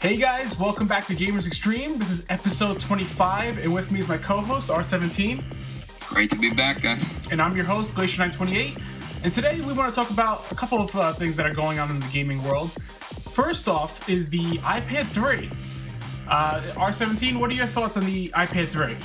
Hey guys, welcome back to Gamers Extreme. This is episode 25, and with me is my co-host, R17. Great to be back, guys. And I'm your host, Glacier928. And today we want to talk about a couple of things that are going on in the gaming world. First off is the iPad 3. R17, what are your thoughts on the iPad 3?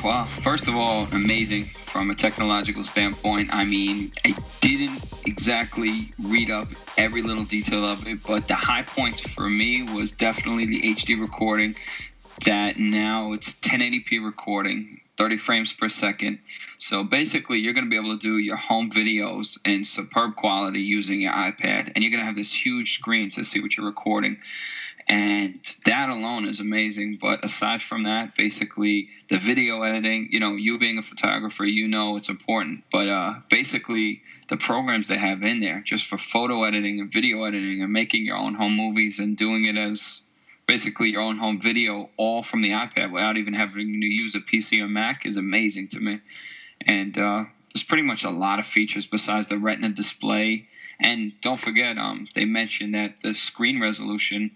Well, first of all, amazing from a technological standpoint. I mean, I didn't exactly read up every little detail of it, but the high points for me was definitely the HD recording, that now it's 1080p recording, 30 frames per second. So basically, you're going to be able to do your home videos in superb quality using your iPad, and you're going to have this huge screen to see what you're recording. And that alone is amazing. But aside from that, basically the video editing, you being a photographer, it's important. But basically the programs they have in there just for photo editing and video editing and making your own home movies and doing it as basically your own home video all from the iPad without even having to use a PC or Mac is amazing to me. And there's pretty much a lot of features besides the Retina display. And don't forget, they mentioned that the screen resolution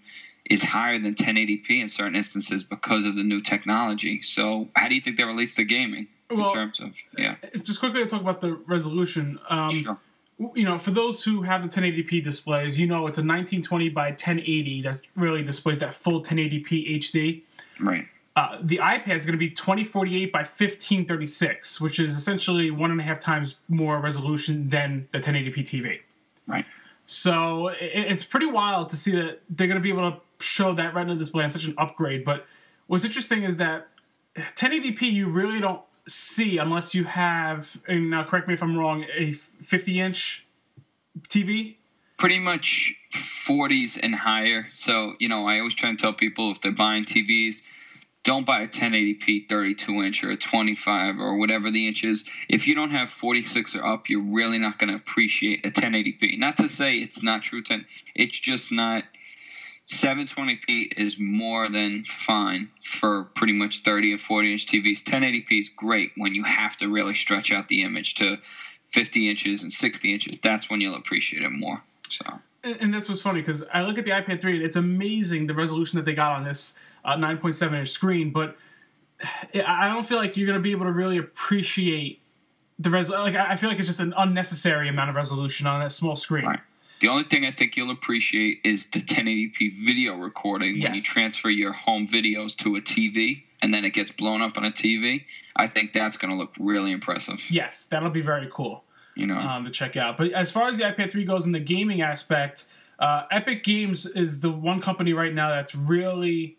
is higher than 1080p in certain instances because of the new technology. So how do you think they release the gaming in terms of, Just quickly to talk about the resolution. Sure. For those who have the 1080p displays, it's a 1920 by 1080 that really displays that full 1080p HD. Right. The iPad is going to be 2048 by 1536, which is essentially 1.5 times more resolution than the 1080p TV. Right. So it's pretty wild to see that they're going to be able to show that Retina display on such an upgrade. But what's interesting is that 1080p you really don't see unless you have, and now correct me if I'm wrong, a 50-inch TV? Pretty much 40s and higher. So, I always try and tell people if they're buying TVs, don't buy a 1080p 32-inch or a 25 or whatever the inch is. If you don't have 46 or up, you're really not going to appreciate a 1080p. Not to say it's not true 10. It's just not. 720p is more than fine for pretty much 30 and 40-inch TVs. 1080p is great when you have to really stretch out the image to 50 inches and 60 inches. That's when you'll appreciate it more. So. And that's what's funny, because I look at the iPad 3, and it's amazing the resolution that they got on this 9.7-inch screen, but I don't feel like you're going to be able to really appreciate the resolution. I feel like it's just an unnecessary amount of resolution on a small screen. Right. The only thing I think you'll appreciate is the 1080p video recording. When you transfer your home videos to a TV and then it gets blown up on a TV. I think that's going to look really impressive. Yes, that'll be very cool to check out. But as far as the iPad 3 goes in the gaming aspect, Epic Games is the one company right now that's really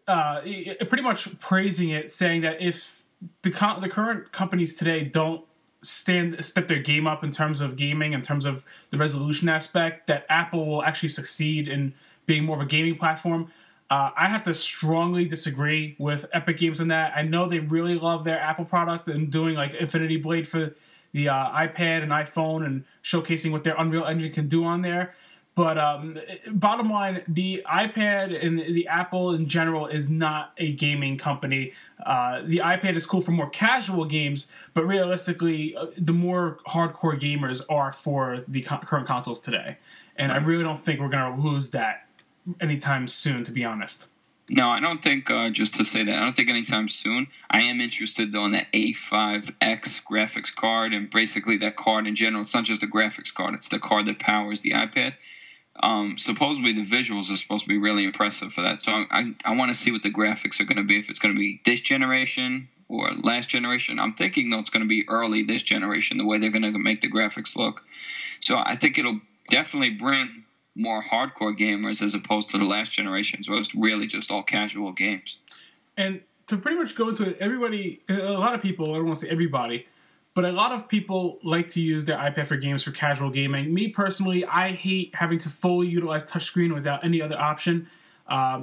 pretty much praising it, saying that if the current companies today don't step their game up in terms of gaming, in terms of the resolution aspect, that Apple will actually succeed in being more of a gaming platform. I have to strongly disagree with Epic Games on that. I know they really love their Apple product and doing like Infinity Blade for the iPad and iPhone and showcasing what their Unreal Engine can do on there. But bottom line, the iPad and the Apple in general is not a gaming company. The iPad is cool for more casual games, but realistically, the more hardcore gamers are for the current consoles today. And I really don't think we're going to lose that anytime soon, to be honest. No, I don't think, just to say that, I don't think anytime soon. I am interested, though, in that A5X graphics card, and basically that card in general. It's not just a graphics card. It's the card that powers the iPad. Supposedly the visuals are supposed to be really impressive for that. So I want to see what the graphics are going to be, if it's going to be this generation or last generation. I'm thinking, though, it's going to be early this generation, the way they're going to make the graphics look. So I think it'll definitely bring more hardcore gamers as opposed to the last generations where it's really just all casual games. And to pretty much go into it, a lot of people, I don't want to say everybody, but a lot of people like to use their iPad for games, for casual gaming. Me personally, I hate having to fully utilize touchscreen without any other option,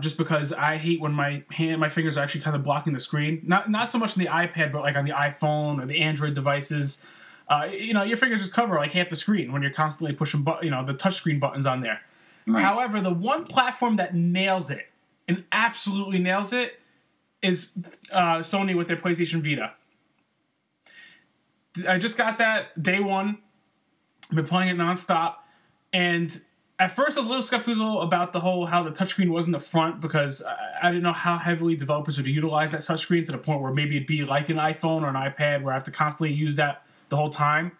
just because I hate when my fingers are actually kind of blocking the screen. Not so much on the iPad, but like on the iPhone or the Android devices. Your fingers just cover like half the screen when you're constantly pushing the touchscreen buttons on there. Right. However, the one platform that nails it, and absolutely nails it, is Sony with their PlayStation Vita. I just got that day one. I've been playing it nonstop, and at first I was a little skeptical about how the touchscreen was in the front, because I didn't know how heavily developers would utilize that touchscreen to the point where maybe it'd be like an iPhone or an iPad where I have to constantly use that the whole time.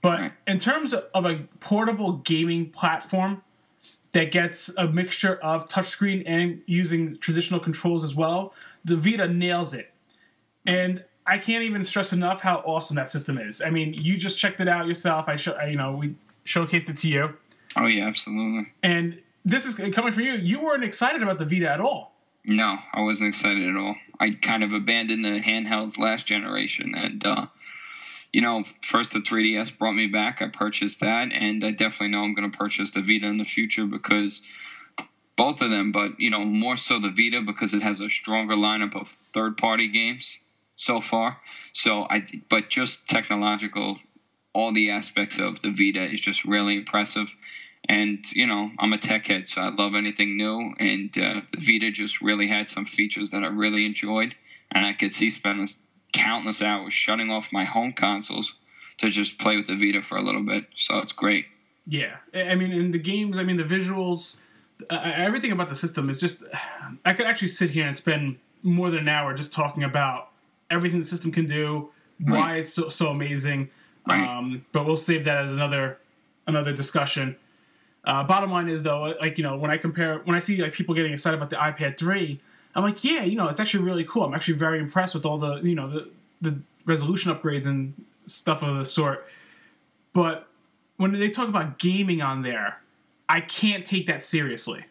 But in terms of a portable gaming platform that gets a mixture of touchscreen and using traditional controls as well, the Vita nails it. And I can't even stress enough how awesome that system is. I mean, you just checked it out yourself. We showcased it to you. Oh yeah, absolutely. And this is coming from you. You weren't excited about the Vita at all. No, I wasn't excited at all. I kind of abandoned the handhelds last generation, and first the 3DS brought me back. I purchased that, and I definitely know I'm going to purchase the Vita in the future, because both of them, but more so the Vita, because it has a stronger lineup of third-party games so far. But just technological, all the aspects of the Vita is just really impressive. And, I'm a tech head, so I love anything new. And the Vita just really had some features that I really enjoyed. And I could see spending countless hours shutting off my home consoles to just play with the Vita for a little bit. So it's great. Yeah. I mean, in the games, the visuals, everything about the system is just... I could actually sit here and spend more than an hour just talking about everything the system can do, why it's so amazing. Right. But we'll save that as another discussion. Bottom line is, though, when I see people getting excited about the iPad 3, I'm like, yeah, it's actually really cool. I'm actually very impressed with all the resolution upgrades and stuff of the sort. But when they talk about gaming on there, I can't take that seriously.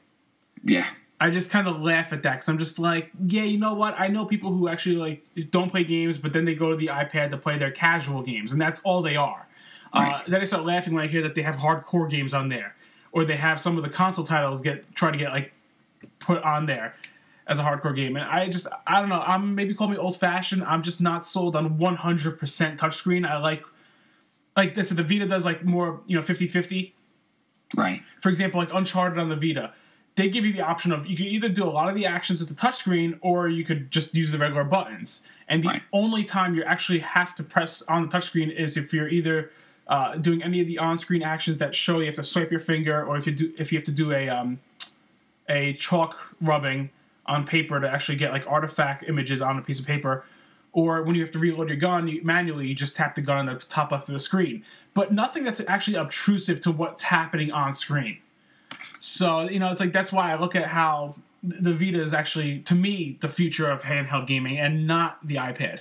Yeah. I just kind of laugh at that, because I'm just like, yeah, you know what? I know people who actually don't play games, but then they go to the iPad to play their casual games, and that's all they are. Right. Then I start laughing when I hear that they have hardcore games on there, or they have some of the console titles try to get put on there as a hardcore game. And I don't know. Maybe call me old-fashioned. I'm just not sold on 100% touchscreen. I like I said, the Vita does more 50-50. Right. For example, Uncharted on the Vita, they give you the option of you can either do a lot of the actions with the touchscreen, or you could just use the regular buttons. And the only time you actually have to press on the touchscreen is if you're either doing any of the on-screen actions that show you have to swipe your finger, or if you have to do a chalk rubbing on paper to actually get artifact images on a piece of paper, or when you have to reload your gun manually, you just tap the gun on the top left of the screen. But nothing that's actually obtrusive to what's happening on screen. So, it's that's why I look at how the Vita is actually, to me, the future of handheld gaming and not the iPad.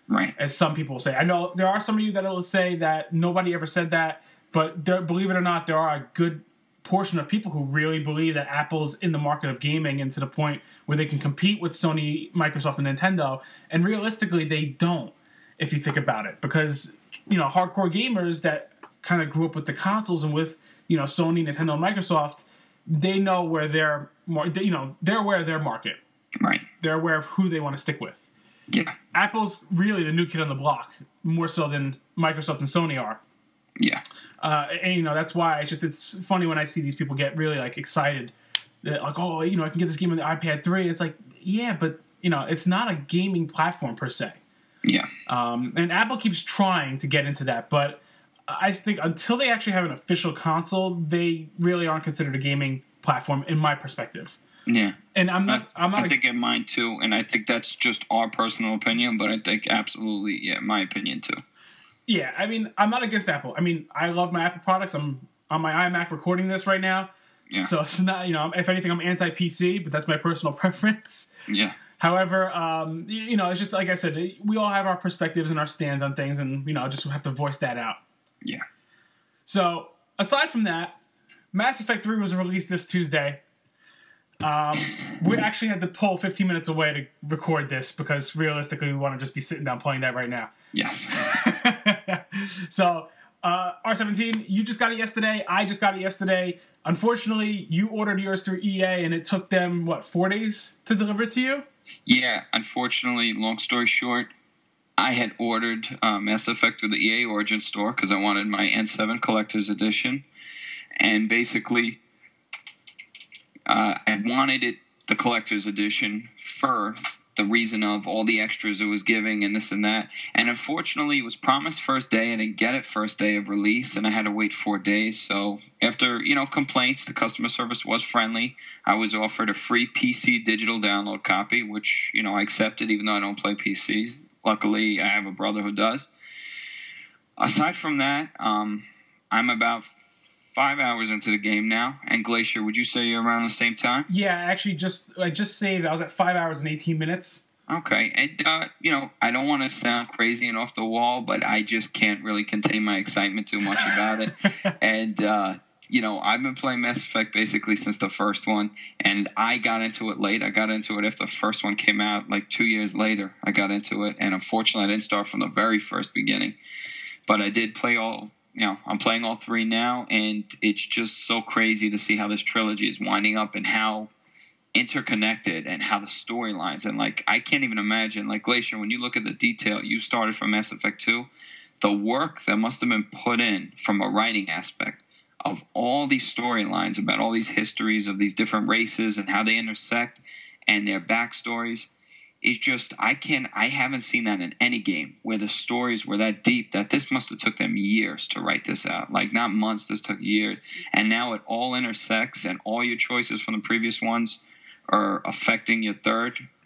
Right. As some people say. I know there are some of you that will say that nobody ever said that, but believe it or not, there are a good portion of people who really believe that Apple's in the market of gaming, and to the point where they can compete with Sony, Microsoft, and Nintendo. And realistically, they don't, if you think about it. Because, hardcore gamers that kind of grew up with the consoles and with, Sony, Nintendo, and Microsoft, they know where they're aware of their market. Right. They're aware of who they want to stick with. Yeah. Apple's really the new kid on the block, more so than Microsoft and Sony are. Yeah. And that's why it's funny when I see these people get really excited. That, I can get this game on the iPad 3. It's yeah, but it's not a gaming platform per se. Yeah. And Apple keeps trying to get into that, but I think until they actually have an official console, they really aren't considered a gaming platform, in my perspective. Yeah. And I think in mine too, and I think that's just our personal opinion, but I think absolutely, my opinion too. Yeah, I'm not against Apple. I love my Apple products. I'm on my iMac recording this right now. Yeah. So it's not, if anything, I'm anti-PC, but that's my personal preference. Yeah. However, it's just like I said, we all have our perspectives and our stands on things, and, just have to voice that out. Yeah. So, aside from that, Mass Effect 3 was released this Tuesday. We actually had to pull 15 minutes away to record this, because realistically, we want to just be sitting down playing that right now. Yes. So, R17, you just got it yesterday. I just got it yesterday. Unfortunately, you ordered yours through EA, and it took them, 4 days to deliver it to you? Yeah, unfortunately, long story short, I had ordered Mass Effect through the EA Origin store because I wanted my N7 Collector's Edition. And basically, I wanted the Collector's Edition for the reason of all the extras it was giving and this and that. And unfortunately, it was promised first day. I didn't get it first day of release, and I had to wait 4 days. So after, complaints, the customer service was friendly. I was offered a free PC digital download copy, which, I accepted even though I don't play PCs. Luckily, I have a brother who does. Aside from that, I'm about 5 hours into the game now. And Glacier, would you say you're around the same time? Yeah, actually, I just saved. I was at 5 hours and 18 minutes. Okay, and I don't want to sound crazy and off the wall, but I just can't really contain my excitement too much about it. And I've been playing Mass Effect basically since the first one, and I got into it late. I got into it after the first one came out, like 2 years later. I got into it, and unfortunately, I didn't start from the very first beginning. But I did play all. I'm playing all 3 now, and it's just so crazy to see how this trilogy is winding up and how interconnected and how the storylines. And, I can't even imagine, Glacier, when you look at the detail, you started from Mass Effect 2, the work that must have been put in from a writing aspect of all these storylines about all these histories of these different races and how they intersect and their backstories. It's just, I haven't seen that in any game where the stories were that deep that this must have took them years to write this out. Not months, this took years. And now it all intersects and all your choices from the previous ones are affecting your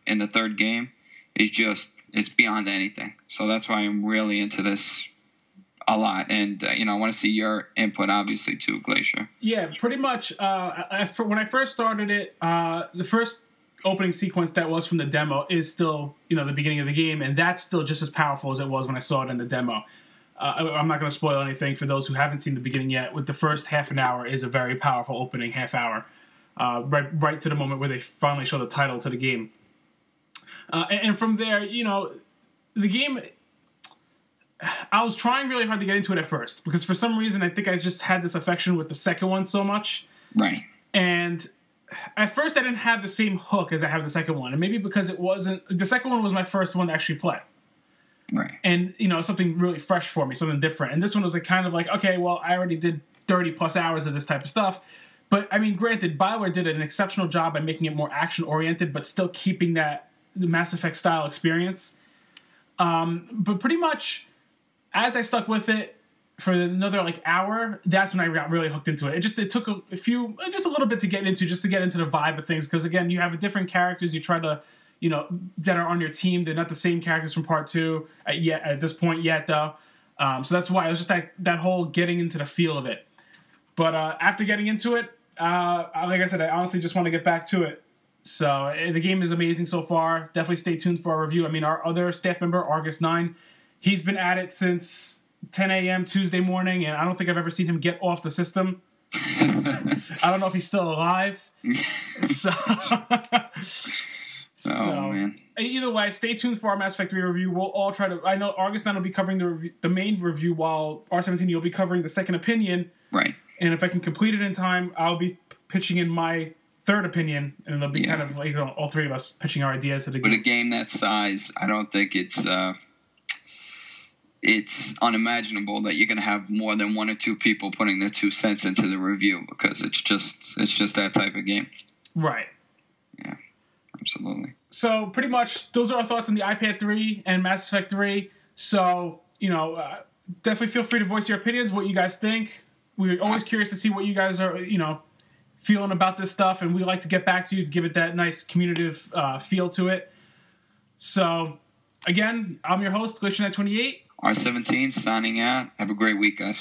in the third game. It's beyond anything. So that's why I'm really into this a lot. And, I want to see your input, obviously, too, Glacier. Yeah, pretty much. When I first started it, the first opening sequence that was from the demo is still, the beginning of the game, and that's still just as powerful as it was when I saw it in the demo. I'm not going to spoil anything for those who haven't seen the beginning yet. With the first half an hour is a very powerful opening half hour, right to the moment where they finally show the title to the game. And from there, the game, I was trying really hard to get into it at first, because for some reason I think I just had this affection with the second one so much. Right. And at first, I didn't have the same hook as I have the second one, and maybe because the second one was my first one to actually play, right? And something really fresh for me, something different. And this one was okay, well, I already did 30+ hours of this type of stuff, but I mean, granted, BioWare did an exceptional job by making it more action oriented, but still keeping the Mass Effect style experience. But pretty much, as I stuck with it for another hour, that's when I got really hooked into it. It took a little bit to get into the vibe of things, because again, you have different characters you try to, that are on your team. They're not the same characters from part 2 at this point yet, though. So that's why it was just that whole getting into the feel of it. But after getting into it, like I said, I honestly just want to get back to it. So the game is amazing so far. Definitely stay tuned for our review. I mean, our other staff member, Argus9, he's been at it since 10 a.m. Tuesday morning, and I don't think I've ever seen him get off the system. I don't know if he's still alive. So man. Either way, stay tuned for our Mass Effect 3 review. We'll all try to... I know Argus9 will be covering the main review, while R17, you'll be covering the second opinion. Right. And if I can complete it in time, I'll be pitching in my third opinion, and it'll be kind of all three of us pitching our ideas to the game. With a game that size, I don't think it's unimaginable that you're going to have more than 1 or 2 people putting their 2 cents into the review, because it's just that type of game. Right. Yeah, absolutely. So pretty much those are our thoughts on the iPad 3 and Mass Effect 3. So, definitely feel free to voice your opinions, what you guys think. We're always curious to see what you guys are, feeling about this stuff, and we like to get back to you to give it that nice communicative feel to it. So, again, I'm your host, GlitchNet28. R17 signing out. Have a great week, guys.